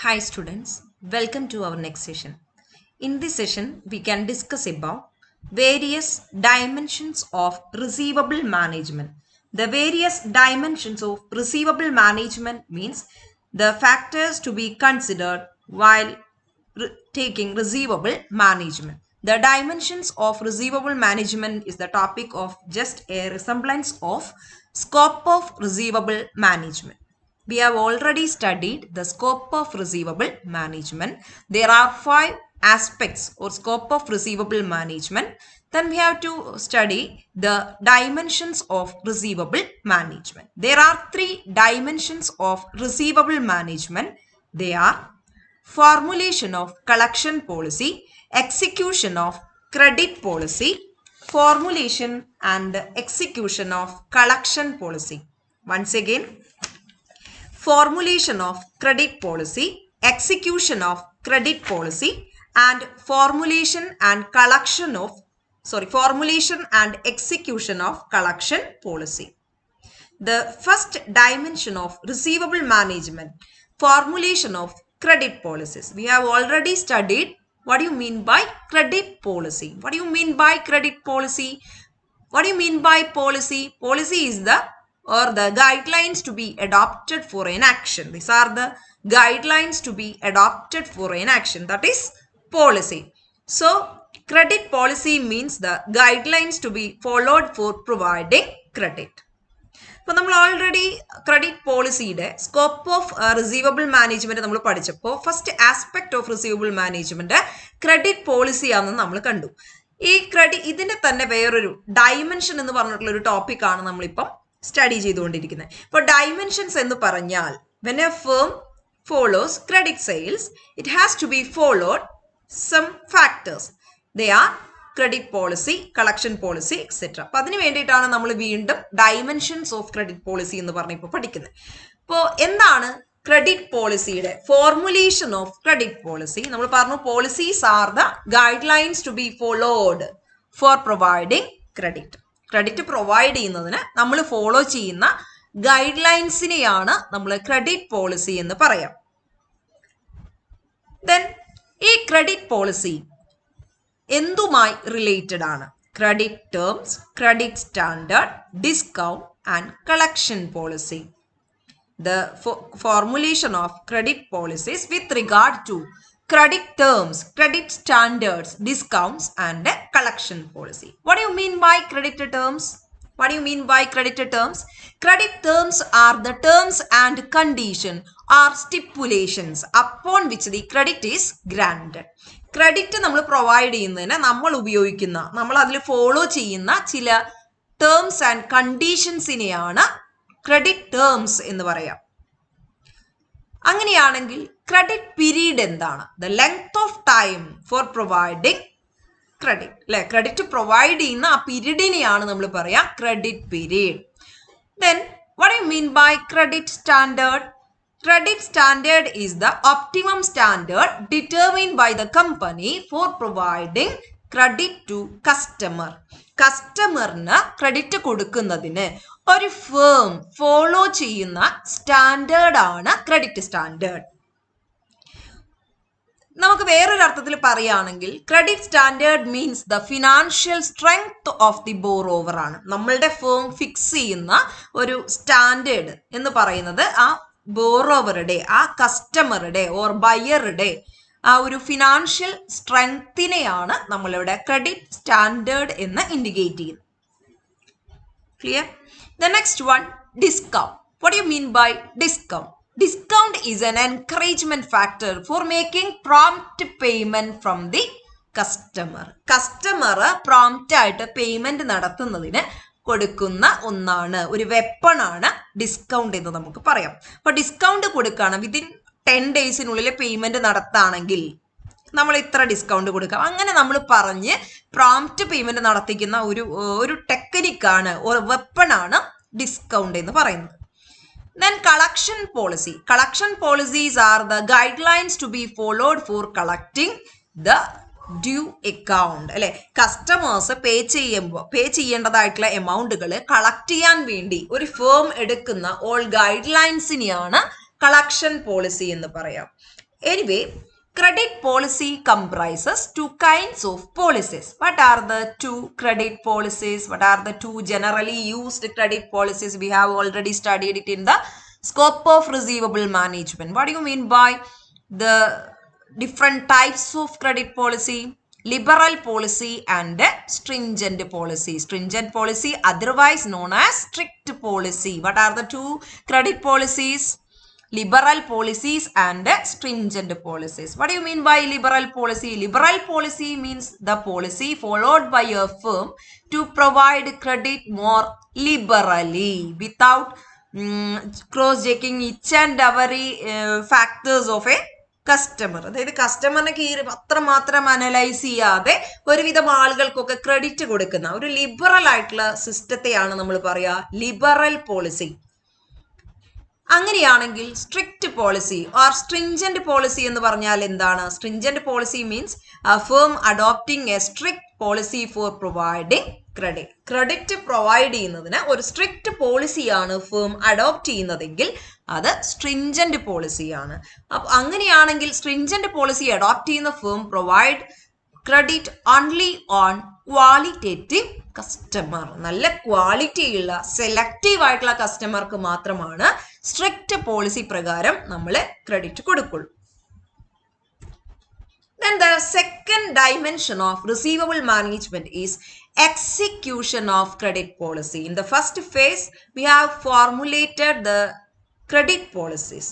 Hi students, welcome to our next session. In this session, we can discuss about various dimensions of receivable management. The various dimensions of receivable management means the factors to be considered while taking receivable management. The dimensions of receivable management is the topic of just a resemblance of scope of receivable management. We have already studied the scope of receivable management. There are 5 aspects or scope of receivable management. Then we have to study the dimensions of receivable management. There are 3 dimensions of receivable management. They are formulation of collection policy, execution of credit policy, formulation and execution of collection policy. Once again, formulation of credit policy, execution of credit policy, and formulation and execution of collection policy. The first dimension of receivable management, formulation of credit policies. We have already studied what do you mean by credit policy. What do you mean by credit policy? What do you mean by policy? Policy is the guidelines to be adopted for an action. These are the guidelines to be adopted for an action. That is policy. So, credit policy means the guidelines to be followed for providing credit. അപ്പോൾ നമ്മൾ already credit പോളിസിയുടെ scope of receivable management നമ്മൾ പഠിച്ചപ്പോൾ first aspect of receivable management credit policy ആണെന്ന് നമ്മൾ കണ്ടു. ഈ ഇതിന്റെ തന്നെ വേറൊരു ഡയമെൻഷൻ എന്ന് പറഞ്ഞിട്ടുള്ള ഒരു ടോപ്പിക്കാണ് നമ്മളിപ്പം സ്റ്റഡി ചെയ്തുകൊണ്ടിരിക്കുന്നത്. ഇപ്പോൾ ഡയമെൻഷൻസ് എന്ന് പറഞ്ഞാൽ when a firm follows credit sales, it has to be followed some factors. They are credit policy, collection policy etcetera. അപ്പൊ അതിന് വേണ്ടിയിട്ടാണ് നമ്മൾ വീണ്ടും ഡയമെൻഷൻസ് ഓഫ് ക്രെഡിറ്റ് പോളിസി എന്ന് പറഞ്ഞ് ഇപ്പോൾ പഠിക്കുന്നത്. ഇപ്പോൾ എന്താണ് ക്രെഡിറ്റ് പോളിസിയുടെ ഫോർമുലേഷൻ ഓഫ് ക്രെഡിറ്റ് പോളിസി? നമ്മൾ പറഞ്ഞു policies are the guidelines to be followed for providing credit. Credit provide ചെയ്യുന്നതിന് നമ്മൾ ഫോളോ ചെയ്യുന്ന ഗൈഡ് ലൈൻസിനെയാണ് നമ്മൾ ക്രെഡിറ്റ് പോളിസി എന്ന് പറയാം. ദെൻ ഈ ക്രെഡിറ്റ് പോളിസി എന്തുമായി റിലേറ്റഡ് ആണ്? Credit terms, credit standard, discount and collection policy. The formulation of credit policies with regard to credit terms, credit standards, discounts and collection policy. What do you mean by credit terms? What do you mean by credit terms? Credit terms are the terms and condition or stipulations upon which the credit is granted. Credit നമ്മൾ provide ചെയ്യുന്നതിന് നമ്മൾ ഉപയോഗിക്കുന്ന, നമ്മൾ അതിൽ follow ചെയ്യുന്ന ചില terms and കണ്ടീഷൻസിനെയാണ് credit terms എന്ന് പറയാം. അങ്ങനെയാണെങ്കിൽ ക്രെഡിറ്റ് പീരീഡ് എന്താണ്? The length of time for providing credit. അല്ലെ, ക്രെഡിറ്റ് പ്രൊവൈഡ് ചെയ്യുന്ന ആ പീരീഡിനെയാണ് നമ്മൾ പറയാ credit period. Then what do you mean by credit standard? Credit standard is the optimum standard determined by the company for providing credit to customer. കസ്റ്റമറിന് credit കൊടുക്കുന്നതിന് ഒരു firm follow ചെയ്യുന്ന സ്റ്റാൻഡേർഡ് ആണ് ക്രെഡിറ്റ് സ്റ്റാൻഡേർഡ്. നമുക്ക് വേറൊരു അർത്ഥത്തിൽ പറയുകയാണെങ്കിൽ credit standard means the financial strength of the borrower ആണ്. നമ്മളുടെ ഫേം ഫിക്സ് ചെയ്യുന്ന ഒരു സ്റ്റാൻഡേർഡ് എന്ന് പറയുന്നത് ആ ബോറോവറുടെ, ആ കസ്റ്റമറുടെ ഓർ ബയറുടെ ആ ഒരു ഫിനാൻഷ്യൽ സ്ട്രെങ്തിനെയാണ് നമ്മളിവിടെ ക്രെഡിറ്റ് സ്റ്റാൻഡേർഡ് എന്ന് ഇൻഡിക്കേറ്റ് ചെയ്യുന്നത്. Clear? The next one, discount. What do you mean by discount? Discount is an encouragement factor for making prompt payment from the customer. Customer prompt ആയിട്ട് പേയ്മെന്റ് നടത്തുന്നതിന് കൊടുക്കുന്ന ഒന്നാണ്, ഒരു വെപ്പൺ ആണ് ഡിസ്കൗണ്ട് എന്ന് നമുക്ക് പറയാം. അപ്പൊ ഡിസ്കൗണ്ട് കൊടുക്കുകയാണ്, വിതിൻ 10 daysനുള്ളിൽ പേയ്മെന്റ് നടത്താണെങ്കിൽ നമ്മൾ ഇത്ര ഡിസ്കൗണ്ട് കൊടുക്കാം. അങ്ങനെ നമ്മൾ പറഞ്ഞ് പ്രോംപ്റ്റ് പേയ്മെന്റ് നടത്തിക്കുന്ന ഒരു ടെക്നിക്കാണ്, ഒരു വെപ്പൺ ആണ് ഡിസ്കൗണ്ട് എന്ന് പറയുന്നത്. Then collection policy. Collection policies are the guidelines to be followed for collecting the due account. അല്ലെ, കസ്റ്റമേഴ്സ് പേ ചെയ്യേണ്ടതായിട്ടുള്ള എമൗണ്ടുകൾ കളക്ട് ചെയ്യാൻ വേണ്ടി ഒരു ഫേം എടുക്കുന്ന ഓൾ ഗൈഡ് ലൈൻസിനെയാണ് കളക്ഷൻ പോളിസി എന്ന് പറയാം. Anyway, credit policy comprises two kinds of policies. What are the two credit policies? What are the two generally used credit policies? We have already studied it in the scope of receivable management. What do you mean by the different types of credit policy? Liberal policy and stringent policy. Stringent policy, otherwise known as strict policy. What are the two credit policies? Liberal policies and stringent policies. What do you mean by liberal policy? Liberal policy means the policy followed by a firm to provide credit more liberally without cross-checking each and every factors of a customer. അതായത് കസ്റ്റമറിനെ അത്രമാത്രം analyse ചെയ്യാതെ ഒരുവിധം ആളുകൾക്കൊക്കെ credit കൊടുക്കുന്ന ഒരു liberal ആയിട്ടുള്ള സിസ്റ്റത്തെയാണ് നമ്മൾ പറയുക ലിബറൽ പോളിസി. അങ്ങനെയാണെങ്കിൽ strict policy or stringent policy എന്ന് പറഞ്ഞാൽ എന്താണ്? Stringent policy means a firm adopting a strict policy for providing credit. Credit provide ചെയ്യുന്നതിന് ഒരു സ്ട്രിക്റ്റ് പോളിസിയാണ് ഫേം അഡോപ്റ്റ് ചെയ്യുന്നതെങ്കിൽ അത് സ്ട്രിഞ്ചന്റ് പോളിസിയാണ്. അപ്പൊ അങ്ങനെയാണെങ്കിൽ സ്ട്രിഞ്ചന്റ് പോളിസി അഡോപ്റ്റ് ചെയ്യുന്ന firm provide credit only on qualitative customer. നല്ല ക്വാളിറ്റിയുള്ള സെലക്റ്റീവ് ആയിട്ടുള്ള കസ്റ്റമർക്ക് മാത്രമാണ് സ്ട്രിക്റ്റ് പോളിസി പ്രകാരം നമ്മൾ ക്രെഡിറ്റ് കൊടുക്കുള്ളൂ. Then the second dimension of receivable management is execution of credit policy. In the first phase, we have formulated the credit policies.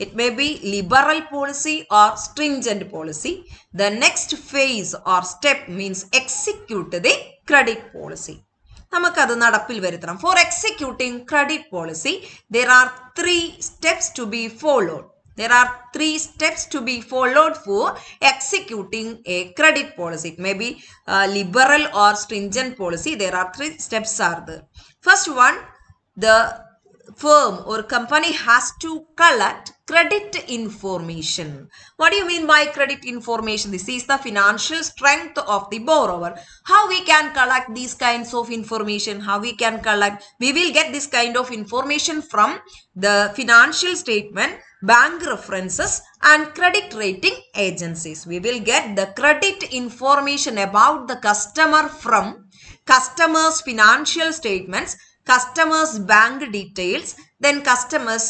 It may be liberal policy or stringent policy. The next phase or step means execute the credit policy. നമുക്കത് നടപ്പിൽ വരുത്തണം. For executing credit policy, there are three steps to be followed. There are three steps to be followed for executing a credit policy. It may be liberal or stringent policy. There are three steps are there. First one, the firm or company has to collect credit information. What do you mean by credit information? This is the financial strength of the borrower. How we can collect these kinds of information? How we can collect? We will get this kind of information from the financial statement, bank references and credit rating agencies. We will get the credit information about the customer from customers' financial statements, customers' bank details, then customers'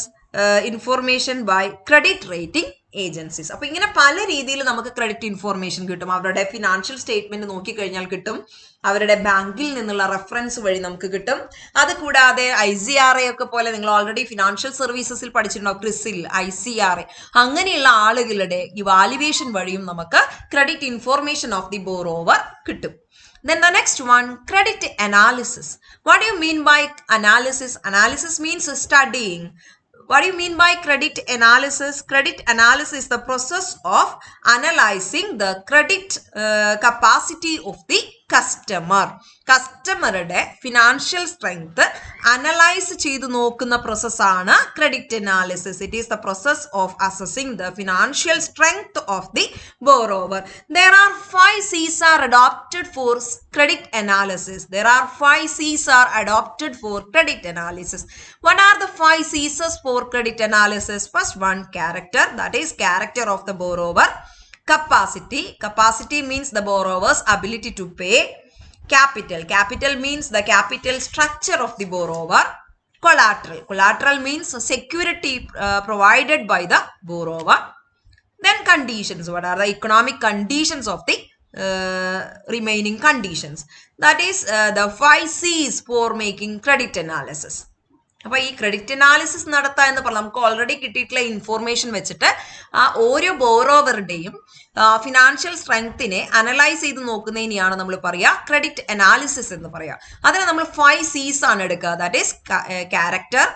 information by credit rating agencies. അപ്പൊ ഇങ്ങനെ പല രീതിയിൽ നമുക്ക് credit information കിട്ടും. അവരുടെ financial statement നോക്കിക്കഴിഞ്ഞാൽ കിട്ടും, അവരുടെ ബാങ്കിൽ നിന്നുള്ള റെഫറൻസ് വഴി നമുക്ക് കിട്ടും. അത് കൂടാതെ ICRA ഒക്കെ പോലെ നിങ്ങൾ ഓൾറെഡി ഫിനാൻഷ്യൽ സർവീസസിൽ പഠിച്ചിട്ടുണ്ടാവും, ക്രിസിൽ, ICRA അങ്ങനെയുള്ള ആളുകളുടെ ഇവാലുവേഷൻ വഴിയും നമുക്ക് credit information of the borrower കിട്ടും. Then the next one, credit analysis. What do you mean by analysis? Analysis means studying. What do you mean by credit analysis? Credit analysis is the process of analyzing the credit capacity of the customer. കസ്റ്റമറുടെ financial strength analyze ചെയ്ത് നോക്കുന്ന പ്രോസസ്സാണ് credit analysis. It is the process of assessing the financial strength of the borrower. There are 5 C's are adopted for credit analysis. There are 5 C's are adopted for credit analysis. What are the 5 C's for credit analysis? First one, character. That is character of the borrower. Capacity. Capacity means the borrower's ability to pay. Capital. Capital means the capital structure of the borrower. Collateral. Collateral means security provided by the borrower. Then conditions. What are the economic conditions of the remaining conditions? That is the 5 C's for making credit analysis. അപ്പോൾ ഈ credit analysis നടത്താൻ എന്ന് പറഞ്ഞാൽ നമുക്ക് already കിട്ടിയിട്ടുള്ള information വെച്ചിട്ട് ആ ഓരോ ബോറോവറുടെയും ഫിനാൻഷ്യൽ സ്ട്രെങ്ത്തിനെ അനലൈസ് ചെയ്ത് നോക്കുന്നതിനെയാണ് നമ്മൾ പറയുക ക്രെഡിറ്റ് അനാലിസിസ് എന്ന് പറയുക. അതിന് നമ്മൾ 5 C's ആണ് എടുക്കുക. That is character,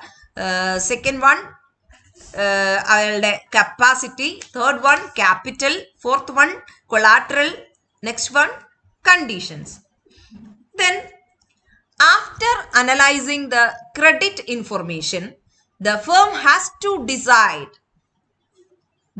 second one അയാളുടെ capacity, third one capital, fourth one collateral, next one conditions. Then after analyzing the credit information, the firm has to decide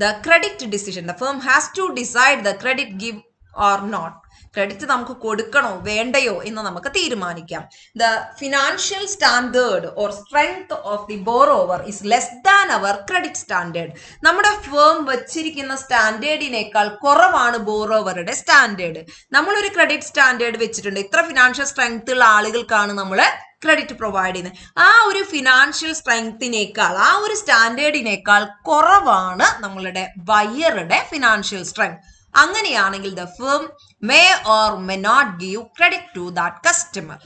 the credit decision. The firm has to decide the credit give or not. Credit നമുക്ക് കൊടുക്കണോ വേണ്ടയോ എന്ന് നമുക്ക് തീരുമാനിക്കാം. The financial standard or strength of the borrower is less than our credit standard. നമ്മുടെ firm വെച്ചിരിക്കുന്ന സ്റ്റാൻഡേർഡിനേക്കാൾ കുറവാണ് ബോറോവറുടെ സ്റ്റാൻഡേർഡ്. നമ്മളൊരു ക്രെഡിറ്റ് സ്റ്റാൻഡേർഡ് വെച്ചിട്ടുണ്ട്, ഇത്ര ഫിനാൻഷ്യൽ സ്ട്രെങ്ത് ഉള്ള ആളുകൾക്കാണ് നമ്മൾ ക്രെഡിറ്റ് പ്രൊവൈഡ് ചെയ്യുന്നത്. ആ ഒരു ഫിനാൻഷ്യൽ സ്ട്രെങ്ത്തിനേക്കാൾ, ആ ഒരു സ്റ്റാൻഡേർഡിനേക്കാൾ കുറവാണ് നമ്മളുടെ ബയറുടെ ഫിനാൻഷ്യൽ സ്ട്രെങ്ത്. അങ്ങനെയാണെങ്കിൽ the firm may or may not give credit to that customer.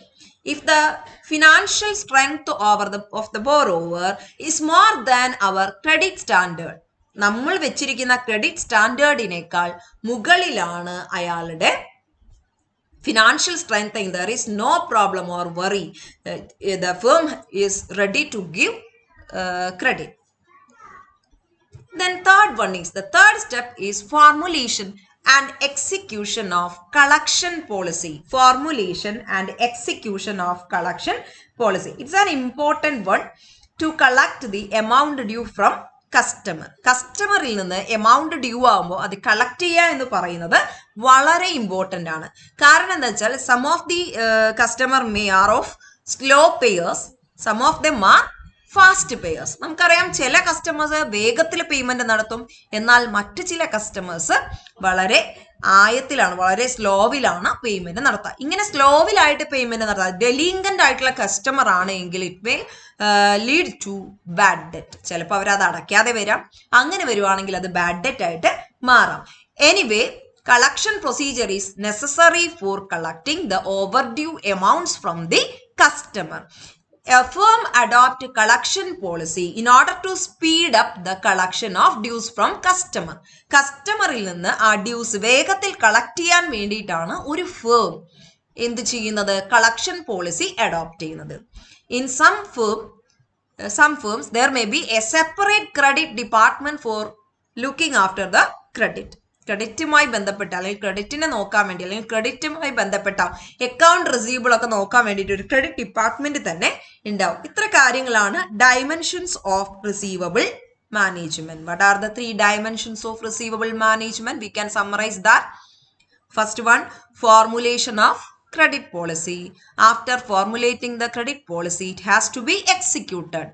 If the financial strength of the borrower is more than our credit standard, നമ്മൾ വെച്ചിരിക്കുന്ന ക്രെഡിറ്റ് സ്റ്റാൻഡേർഡിനേക്കാൾ മുകളിലാണ് അയാളുടെ financial strength, and there is no problem or worry. The firm is ready to give credit. Then the third step is formulation and execution of collection policy. Formulation and execution of collection policy. It's an important one to collect the amount due from കസ്റ്റമറിൽ നിന്ന് amount due ആകുമ്പോൾ അത് collect ചെയ്യുക എന്ന് പറയുന്നത് വളരെ important ആണ്. കാരണം എന്താ വെച്ചാൽ some of the customer may are of slow payers, some of them are fast payers. നമുക്കറിയാം ചില കസ്റ്റമേഴ്സ് വേഗത്തിൽ പേയ്മെന്റ് നടത്തും, എന്നാൽ മറ്റു ചില കസ്റ്റമേഴ്സ് വളരെ ആയത്തിലാണ്, വളരെ സ്ലോവിലാണ് പേയ്മെന്റ് നടത്തുക. ഇങ്ങനെ സ്ലോവിലായിട്ട് പേയ്മെന്റ് നടത്തുക ഡെലിങ്കന്റ് ആയിട്ടുള്ള കസ്റ്റമർ ആണ് എങ്കിൽ it may lead to bad debt. ചിലപ്പോൾ അവരത് അടയ്ക്കാതെ വരാം, അങ്ങനെ വരുവാണെങ്കിൽ അത് ബാഡ് ഡെറ്റ് ആയിട്ട് മാറാം. Anyway, collection procedure is necessary for collecting the overdue amounts from the customer. A firm adopt collection policy in order to speed up the collection of dues from customer. കസ്റ്റമറിൽ നിന്ന് ആ dues വേഗത്തിൽ collect ചെയ്യാൻ വേണ്ടിയിട്ടാണ് ഒരു firm എന്ത് ചെയ്യുന്നത്, collection policy adopt ചെയ്യുന്നത്. In some firms there may be a separate credit department for looking after the credit. ക്രെഡിറ്റുമായി ബന്ധപ്പെട്ട അല്ലെങ്കിൽ ക്രെഡിറ്റിനെ നോക്കാൻ വേണ്ടി അല്ലെങ്കിൽ ക്രെഡിറ്റുമായി ബന്ധപ്പെട്ട അക്കൗണ്ട് റിസീവബിൾ ഒക്കെ നോക്കാൻ വേണ്ടിയിട്ട് ഒരു ക്രെഡിറ്റ് ഡിപ്പാർട്ട്മെന്റ് തന്നെ ഉണ്ടാവും. ഇത്ര കാര്യങ്ങളാണ് dimensions of receivable management. What are the 3 dimensions of receivable management? We can summarize that. First one, formulation of credit policy. After formulating the credit policy, it has to be executed.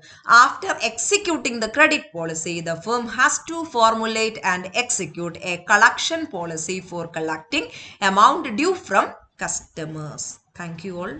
After executing the credit policy, the firm has to formulate and execute a collection policy for collecting amount due from customers. Thank you all.